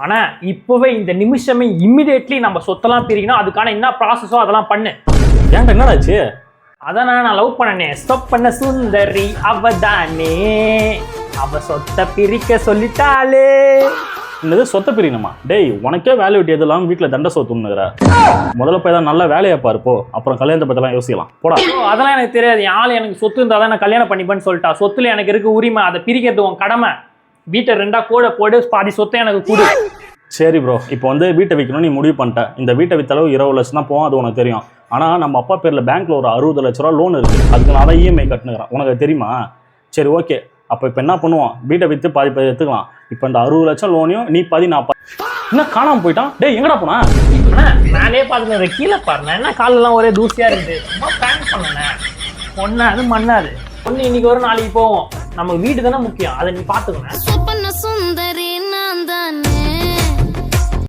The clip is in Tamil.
ஆனா இப்பவே இந்த நிமிஷமே இம்மிடியேட்லி நம்ம சொத்தெல்லாம் பிரிக்கணும். அதுக்கான என்ன ப்ராசஸோ அதெல்லாம் பண்ணு. ஏன்டா என்னடாச்சு? அதான் நான் லவ் பண்ணனே, ஸ்டாப் பண்ண சுந்தரி அவதானே, அவ சொத்தை பிரிக்க சொல்லிட்டாளே. என்னது சொத்தை பிரியணுமா? டேய், உனக்கே வேலை வெட்டி எதெல்லாம் வீட்டில் தண்டை சொத்துன்னுங்கிற. முதல்ல போய் தான் நல்ல வேலையை பாருப்போ, அப்புறம் கல்யாணத்தை பற்றிலாம் யோசிக்கலாம் போடா. அதெல்லாம் எனக்கு தெரியாது. என் ஆள் எனக்கு சொத்து இருந்தால் தான் நான் கல்யாணம் பண்ணிப்பேன்னு சொல்லிட்டா. சொத்துல எனக்கு இருக்கு உரிமை, அதை பிரிக்கிறது உன் கடமை. வீட்டை 2 கூட போடு, பாதி சொத்தை எனக்கு கொடு. சரி ப்ரோ, இப்போ வந்து வீட்டை விற்கணும் நீ முடிவு பண்ணிட்ட. இந்த வீட்டை விற்றாலும் 20 லட்சம் தான் போகும், அது உனக்கு தெரியும். ஆனால் நம்ம அப்பா பேரில் பேங்க்கில் ஒரு 60 லட்ச ரூபா லோன் இருக்குது. அதுக்கு நான் தான் இஎம்ஐ கட்டுனுக்கிறேன், உனக்கு தெரியுமா? சரி ஓகே, அப்போ இப்போ என்ன பண்ணுவோம், வீட்டை விற்று பாதி எடுத்துக்கலாம். இப்போ இந்த 60 லட்சம் லோனையும் நீ பாதி நான் இன்னும் காணாமல் போயிட்டான். டேய் எங்கடா போனா? நானே பார்த்துட்டு கீழே பாருங்க, என்ன காலெல்லாம் ஒரே தூசியாக இருக்குது. சும்மா பிளான் பண்ணேன். பொண்ணாது மண்ணாது பொண்ணு இன்னைக்கு ஒரு நாளைக்கு போவோம். நமக்கு வீடு தானே முக்கியம், அதை நீ பார்த்துக்கணும்.